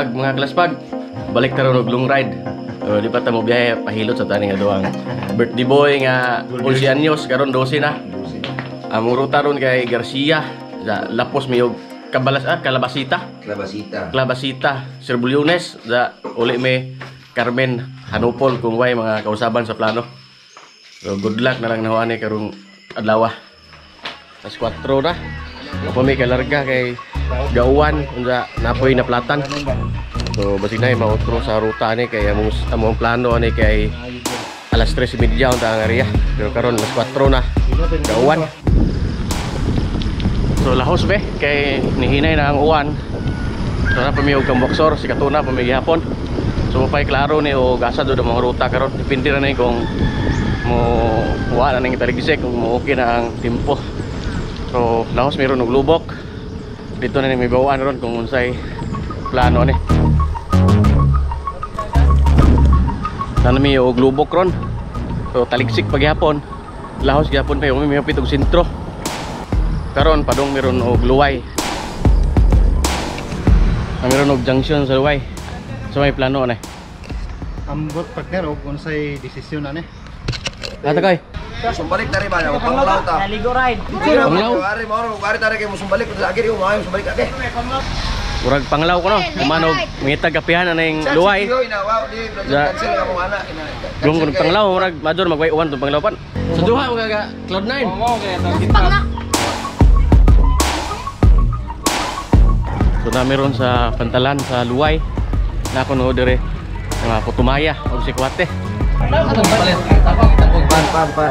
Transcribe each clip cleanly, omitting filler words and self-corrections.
Klaspag, mga Klaspag, balik tayo ng long ride. Di pa tayo mo biyahe, pahilot sa tani nga doang birthday boy nga 11 anyos, karon 12 na. Ang ruta ron kay Garcia, sa Lapos Miyog, Calabasita, Sirbulyones, sa uli may Carmen, Hanupol, kung way mga kausaban sa plano. So good luck na lang nahuan ni karong adlaw. Tas 4 na. Ako may kalarga kay Gauwan, unsa napoy na platan. So basig na mautro sa ruta ni kay among plano ni kay alas 3:30 unta ang area. Pero karon alas 4 na. Gauwan. So lahos be kay nihinay na ang uwan. So na pamiyog kang boksor si katuna pamigi hapon. So pay klaro ni o gasa do mga ruta karon depende ra ni kung mo wala nang italigisik kung mo okay na ang tempo. So lahos meron og lubok. Dito na ni may bawaan ron kung unsay plano ni. Sana may og lubok ron. So taligsik paghapon. Lahos gyapon pa yung may pitog sentro. Karon padong meron og luway. Meron og junction sa luway. So may plano ni. Ambot partner og unsay desisyon na ni. Ata kay. Sumbalik tari ba na panglaw ta. Naligo ride. Panglaw. Ari tari kay mo sumbalik ko sa agir yung mga sumbalik ate. Murag panglaw ko no. Kumanog mangitag kapihan na ning luway. Yung kun panglaw murag major magway uwan tong panglaw pan. Sa duha mo gaga Cloud9. So na meron sa pantalan sa luway. Na kuno dire mga putumaya o si Kuwate.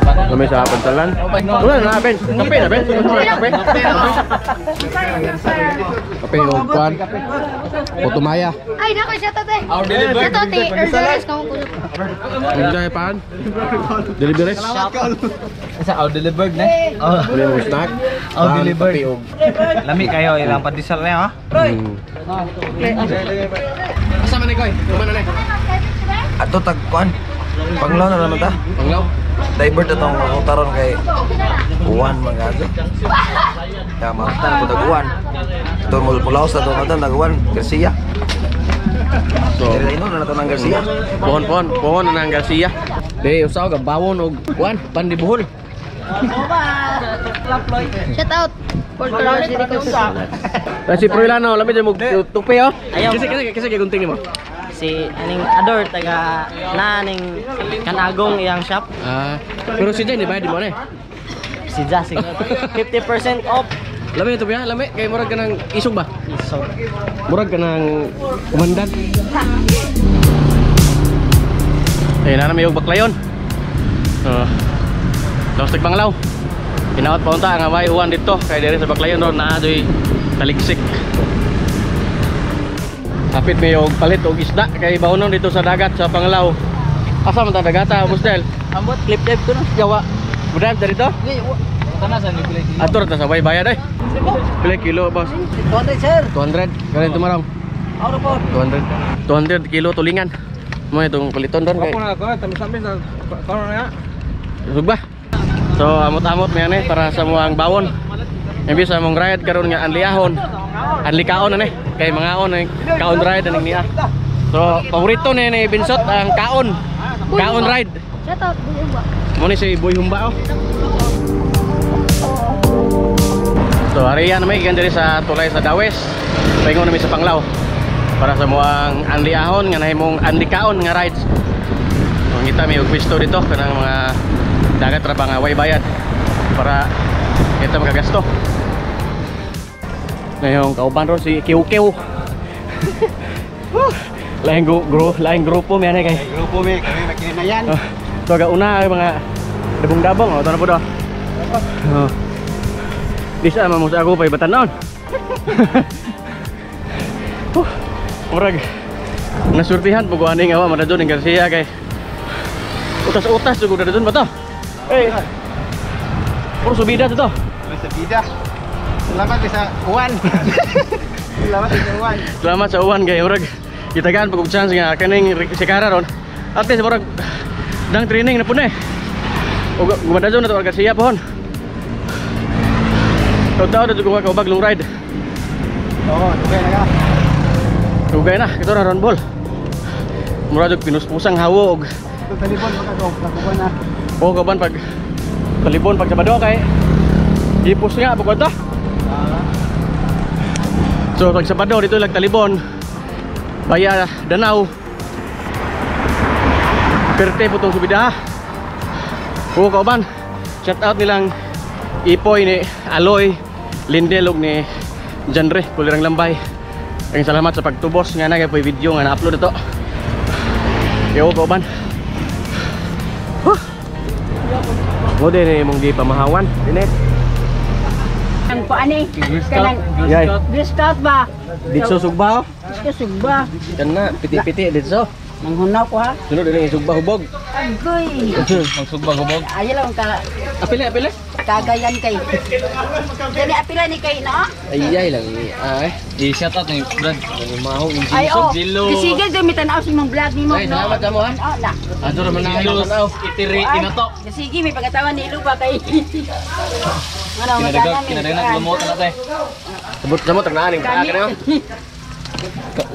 Kami sa pantalan. Wala na Ben. Kape na Ben. Kape. Kape o kwan. Putumaya. Ay, nako siya tate. Ito ate, Erderes kamu po. Enjoy pan. Delivery. Sa delivered na. Wala mo snack. Delivered. Lami kayo ilang padisal na ha. Asa man ni koy? Kumana ni? Ato tagkuan. Panglaw na naman ta. Panglaw. Divert atong utaron kay uwan magago. Ya mata ko taguan. Turmol pulaw sa to mata taguan Garcia. So, Dili ino na to nang Garcia. pohon na ang Garcia. Di usaw ka bawon og kuan pandibuhol. Shout out. For Coral City Council. Si Proilano, lamit mo tupi oh. Ayaw. Kasi gunting mo. Si aning Ador taga naning Kanagong iyang shop. Pero si Jen di bayad mo na eh. Si Jasig 50% off. Lami tupi ha, lami kay murag ka ng isog ba? So, Murag ka ng kumandan. Na may baklayon. Tapos Banglaw. Pinawat pa unta nga may uwan dito kay diri sa baklayon ron na adoy taligsik. Hapit may og palit og isda kay baunon dito sa dagat sa Panglao. Asa man ta dagata Musdel? ambot clip dive to no. Yawa. Budal dito? Tana sa ni bilay. Atur ta sa way bayad eh. Pila kilo boss? 200 sir. 200. Kani tumarong. Out po. 200 kilo tulingan. Mo itong paliton doon kay. Ako na ko tamis samis na karon na. Sugba. So amot-amot na yan para sa muang bawon. Imbis sa mong ride karon nga anliahon. Anlikaon na ni kay mga on kaon ride aning niya. So paborito ni Binsot ang kaon. Kaon ride. Shout out, Buyumba. Mo ni si Boy Humba oh. So ariya na may gikan diri sa tulay sa Dawes. Paingon nami sa Panglao para sa muang anliahon nga nahimong anlikaon nga rides. Mangita may og pwesto dito kanang mga dagat ra nga way bayad para kita magagasto. Ngayong kauban ron si Kiw-Kiw. Laing grupo mi anay kay. Grupo mi kami makinayan. So aga una ay mga dabong-dabong oh, to na pud oh. Bisa man mo sa ako pay batanon. Murag nasurtihan pug ani nga wa madadon ning Garcia kay utas-utas jud dadon ba to? Puro subida to. Subida. Salamat sa uwan. Salamat sa uwan. Salamat sa uwan kay murag gitagaan pag og chance nga kaning si Kara ron. Ate sa murag dang training na pud eh. Og gumadadon na to Garcia pohon. Taw-taw na jud ko ka baglong ride. Oo, okay na ka. Dugay na, ito na ron ball. Murad og pinuspusang hawog. Ito talibon makagaw. Nakuha na. O kaban pag talibon pag Sabado kay ipos nga pagod to. So pag Sabado dito lag talibon. Baya Danau. Perte po itong subida. O kaban, shout out nilang Ipoy ni Aloy, Lindel ug ni Janre Kulirang Lambay. Ang salamat sa pagtubos nga na kay video nga na-upload ito. Yo kaban. Mo din mong di pamahawan, dinet. Ang paani? Kanang Yay. discount ba? Ditso sugba. Sugba. Kana piti-piti ditso. Manghunaw ko ha. Sunod din sugba hubog. Agoy. Ang sugba hubog. Ayaw lang ka Apile. kagayan kay. Dali apila ni kay na? Ayay lang ay. I-shout out ni Brad. Ang mahong Ay oh. Sige jud mi tan-aw sa imong vlog nimo. Ay, salamat kamo ha. Oh, na. Ato ra man ang itiri inato. Sige may pagatawan ni Luba kay. Ano Kinadagan lumot na tay. Sabot sa mo tagnaning pa ka na.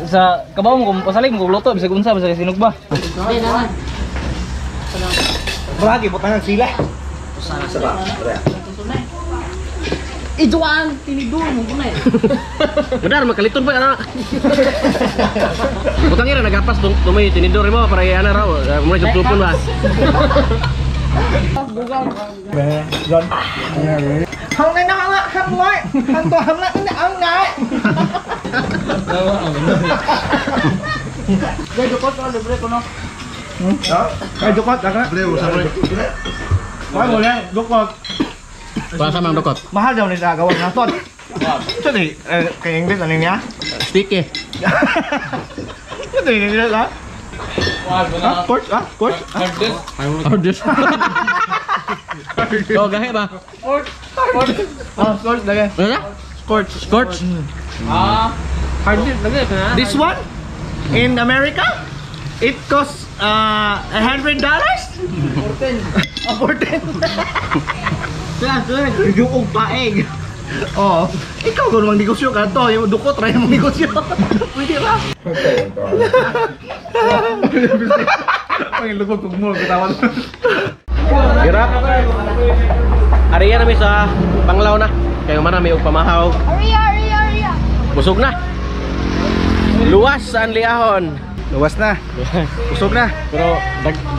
Sa kabaw mo kung pasalig mo luto bisag unsa bisag sinugba. Bragi butangan sila. Ijuan tinidor mo kunay. Benar makaliton pa ana. Butang ira nagapas tumay tinidor mo para ana raw. Mo jupon ba. Hang na nga hang wai. Hang to hang na ini ang na. Gay dukot ko libre ko no. Kay dukot ka na. Libre usap libre. Wai mo lang dukot. Para sa mang dokot. Mahal daw ni sa gawan naton. Ito di kay English ano niya? Sticky. Ito di nila la. Coach. Hardest. Oh, gahe ba? Coach lagi. Ano? Scorch. Hardest lagi na. This one in America it costs $100. 14. Yung paeg. Oh, ikaw kung mang negosyo ka to, yung dukot try mong negosyo. Pwede ba? Ay, lugod kog mo katawan. Hirap. Ariya na mi sa Panglao na. Kaya man may og pamahaw. Aria. Busog na. Luwas sa Anliahon. Luwas na. Usog na. Pero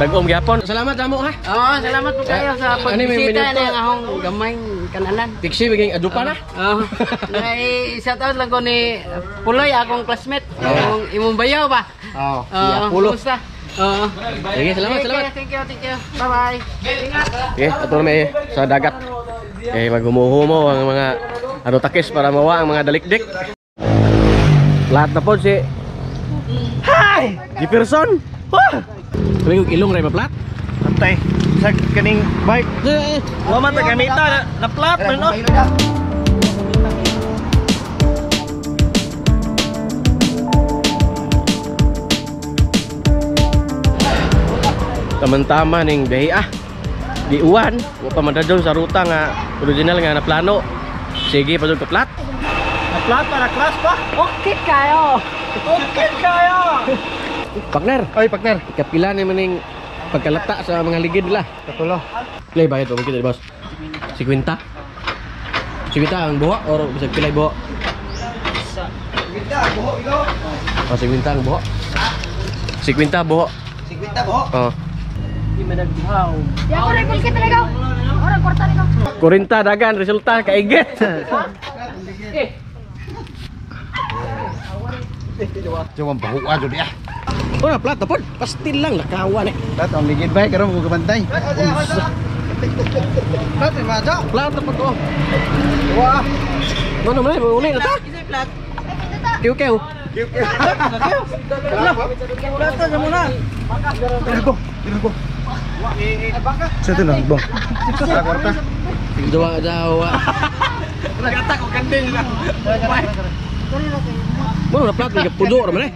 dagom gyapon. Salamat damo ha. Oh, salamat po kayo sa Ano yung pagbisita minuto? ng ahong gamay kananan. Tiksi biging adupa na. Oh, shout out lang ko ni Puloy, akong classmate. Imong bayaw ba? Oh. Pulo. Kumusta? Oo. Sige, salamat. Thank you. Bye-bye. Ingat. Okay, ato na may sa dagat. Okay, maghumuhumo ang mga takis para mawa ang mga dalikdik. Lahat na po si Hi! Jefferson! Sabi ko ilong rin maplat? Antay. Sa kaning bike. Wala man tagamita na plat man no. Tama-tama ning biyahe di uwan, wa pa madadon sa ruta nga original nga na plano. Sige pa ka plat. Na plat para class pa. Okay kayo. Partner, Oy, partner. kapila ni maning pagkalata sa mga ligid nila. Katulo. Play bayad pa kita boss. 50. 50 ang buho or bisag pilay buho? Oh, 50 ang buho. 50 buho. 50 buho. Oh. Di ako rin kulkit talaga. Orang kwarta rin ako. 40 dagan resulta kaigit. Jawab bahu aja dia. Oh, na plat tapon. Pastil lang lakawan eh. Tat ang ligid bay karon ko kabantay. Tat maja. Plat tapon ko. Wah. Mana man uli na ta? Kiu kiu. Satu lang, bong. Sa kwarta. Jawa. Nagata ko kandil na. Mana na plat ni pudo ra man eh.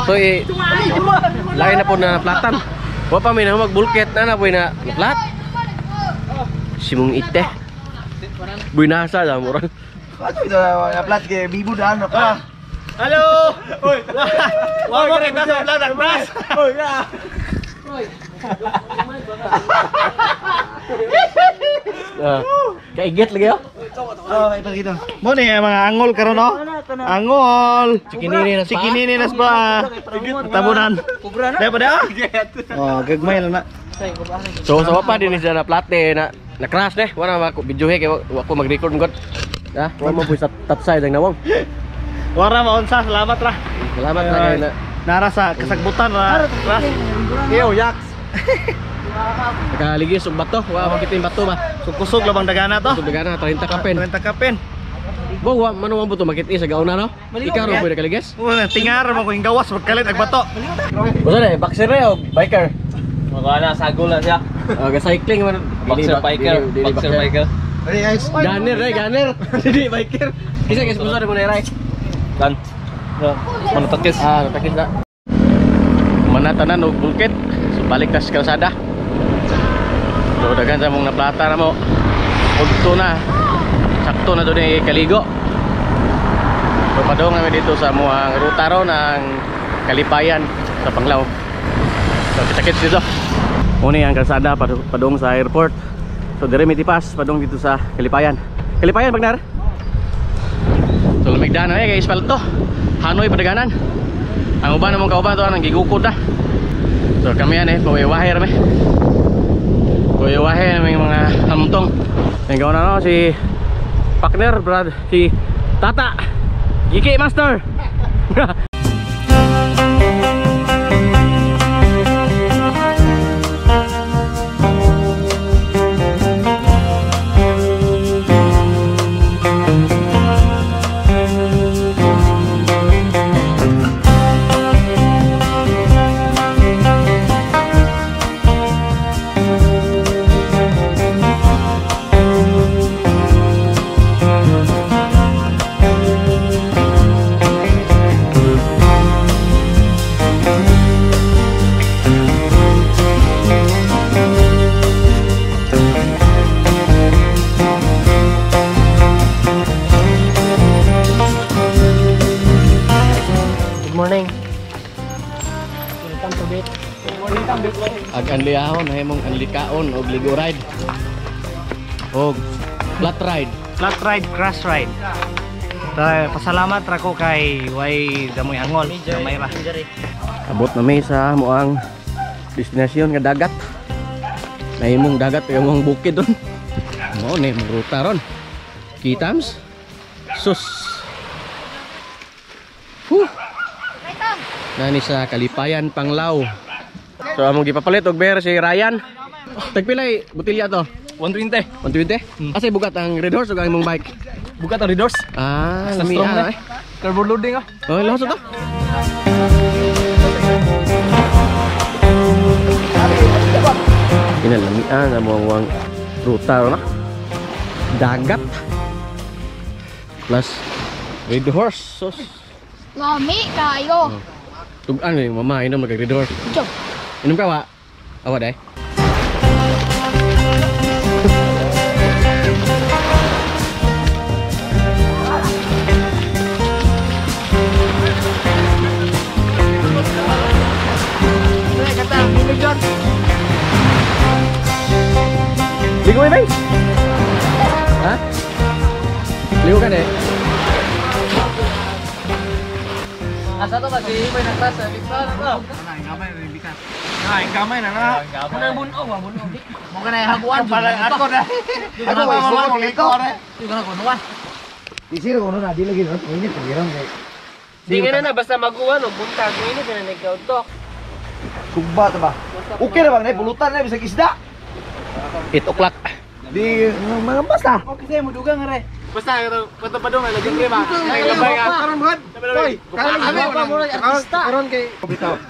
So lain na po na platan. Wa pa may na magbulket na po na plat. Simong ite. Buinasa lang murang. Ano ito na plat kay Bibo daan ka. Halo! Uy! Wag mo kita sa vlog ng bras! Uy! Kaigit lagi oh. Oh, ito kita. Mo ni mga angol karon no? Angol. Cikinini nas ba? Tabunan. Dai pada. Oh, gagmay lang na. So sa pa din siya na plate na crash deh. Wala ako video kay ako mag-record ngod. Ha? Wala mo sa top side ang nawong. Wara maunsa, salamat ra. Salamat na kay na. Nara sa kasagbutan ra. Iyo, yaks. Nakaligis og bato. Wa makita yung bato ba. Kusog labang dagana to. Ito bigana 30 kapen. 20 kapen. Bo wa man mo to makita sa gauna no. Ikaw ro pwede kaligis. Tingar mo ko yung gawas magkalit ag bato. Usa na boxer o biker. Magana sagol lang siya. Ga cycling man. Boxer biker. Hey guys. Gunner gunner. Dili biker. Kisa guys sponsor mo na ray. Kan. Mana takis? Natakis na. Manatanan og bulkit. So balik tas kalsada. So dagan sa mong naplata na mo. Ugto na. Sakto na doon yung kaligo. So padong namin dito sa muang ruta ro ng Kalipayan sa Panglao. So kita-kits dito. Muna ang kalsada padong sa airport. So dire may tipas padong dito sa Kalipayan. Kalipayan Bagnar. So lumigdan na kay espalto. Hanoy padaganan. Ang uban namong kauban to nang gigukod na. So kami yan pawiwahe rami. Pawiwahe naming mga hamtong. Ang gawin na no si partner brad si Tata GK Master. Ag anliyahon himong anlikaon og ligo ride. Og flat ride. Flat ride, crash ride. Pasalamat ra ko kay way damoy angol. Gamay ra. Abot na may sa moang destinasyon nga dagat. Nahimong dagat yung bukid doon. Mo ni ruta ron. Kitams. Sus. Nani sa Kalipayan, Panglao. So among gipapalit og beer si Ryan. Tagpilay botilya to? 120. 120? Asay bugat ang Red Horse o ang imong bike? Buka ta redoors. Lami na. eh. Carbo loading ah. Oh, lahos to. Kinalamian ang mga ruta na. Dagat. Plus Red Horse. Sos. Lami kayo. Tugan ni mama inom nag Red Horse. Jom. Inom ka wa? Awa dai. Ligo ba? Ha? Ligo ka deh. Asa to kasi may naklas sa Victor to. Ang gamay na na. Muna bunog, bunog. Mo ka na haguan Para ako na. Ako mama mo liko. Ikaw na kunuan. Isiro ko na di lagi no. Ini pagirang kay. Di nga na basta maguwan og buntag ini pinanagaw to. Sugba ta ba? Okay na bang nay pulutan na bisag isda. 8 o'clock. Di mga basta. Okay sa'yo, madugang nga re. Basta, punta pa doon, lagyan kayo ba? Ay, labay ka. Karon man. Toy, Kami pa muna, artista. Karon kay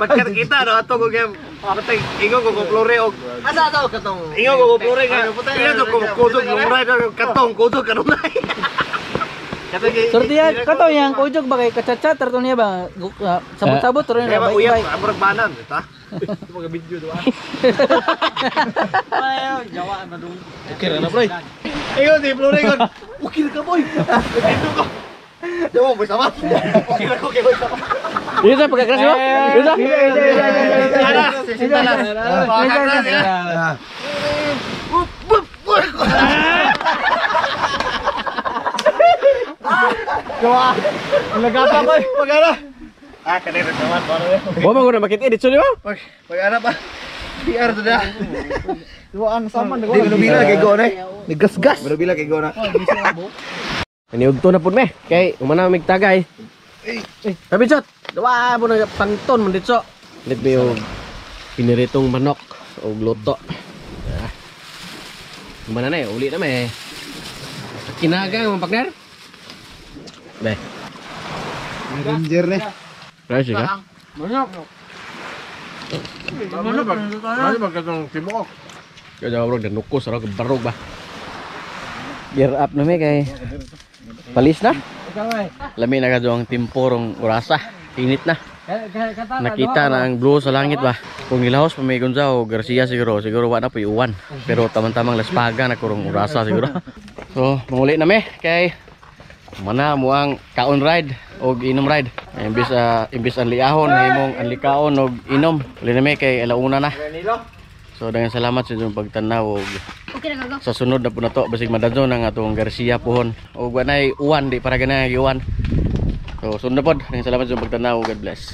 pagkat kita no ato ko game. Patay ingo ko flore og Asa ito, katong. ingo ko flore nga. Ina to ko kusog ng rider katong kusog kanunay. Sorti ya, kato yang kujog ba kay kacacat terto niya ba sabot-sabot terus niya ba Uyang, amurag banan, ta. Ito mga video doon. Jawa madung. Okay na bro. Ayo si Flore kon. Ukir ka boy. Dito ko. Jawa boy sama. Ukir ako kay boy sama. Ini saya pakai keras yo. Bisa. Jawa. Nagapa boy. Pagana. Ah, kanina naman paano yo. Bawa mo na makit edit so di ba? Pagana pa. PR sudah. Duaan sama nag. Di bila kay go na. Naggasgas. Bila kay go na. Ini ugto na pud me kay umana mig tagay. Tapi Jot, wah mo na pangton man ditso. Lit me yung piniritong manok o luto. Umana na uli na me. Kinaga ang partner. Be. Ranger nih. Fresh ka? Kaya bro dan nukos raw barog ba. Gear up na me kay palis na. Lami na kadto ang tempurong orasa. Init na. Nakita na ang blue sa langit ba. Kung nilahos pa may Gonzalo Garcia siguro wala na po iuwan. Pero tamang-tamang laspaga na kurong orasa siguro. So, manguli na me kay mana mo ang kaon ride o inom ride. Imbis ang liahon himong ang likaon og inom. Uli na me kay alauna na. So, dengan salamat sa inyong pagtanaw og Okay na gagaw. sa sunod na po na to basig madadyo ng atong Garcia pohon o ganay uwan di para ganay uwan. So sunod na pod, salamat sa pagtanaw. God bless.